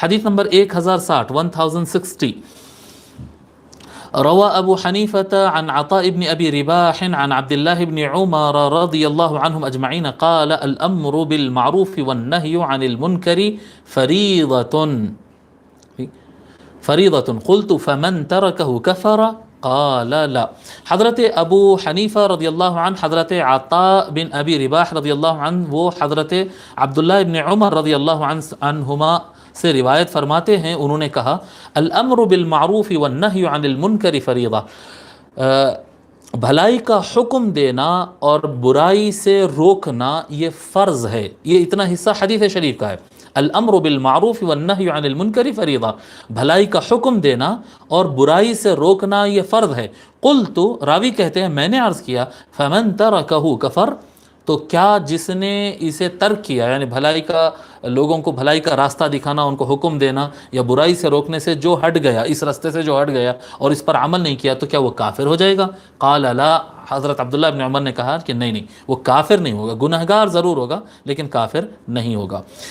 حدیث نمبر 1060 روى أبو حنيفة عن عطاء بن أبي رباح عن عبد الله بن عمر رضي الله عنهم أجمعين قال الأمر بالمعروف والنهي عن المنكر فريضة قلت فمن تركه كفر قال لا. حضرت ابو حنیفہ رضی اللہ عنہ، حضرت عطاء بن ابی رباح رضی اللہ عنہ، وہ حضرت عبداللہ ابن عمر رضی اللہ عنہما سے روایت فرماتے ہیں، انہوں نے کہا الامر بالمعروف والنہی عن المنکر فریضہ، بھلائی کا حکم دینا اور برائی سے روکنا یہ فرض ہے. یہ اتنا حصہ حدیث شریف کا ہے. الامر بالمعروف والنہی عن المنکر فریضہ، بھلائی کا حکم دینا اور برائی سے روکنا یہ فرض ہے. قلت، راوی کہتے ہیں میں نے عرض کیا فمن ترکہ کفر، تو کیا جس نے اسے ترک کیا، یعنی بھلائی کا، لوگوں کو بھلائی کا راستہ دکھانا، ان کو حکم دینا یا برائی سے روکنے سے جو ہٹ گیا، اس راستے سے جو ہٹ گیا اور اس پر عمل نہیں کیا، تو کیا وہ کافر ہو جائے گا؟ قال لا، حضرت عبداللہ ابن عمر نے کہا کہ نہیں، وہ کافر نہیں ہوگا، گنہگار ضرور ہوگا لیکن کافر نہیں ہوگا.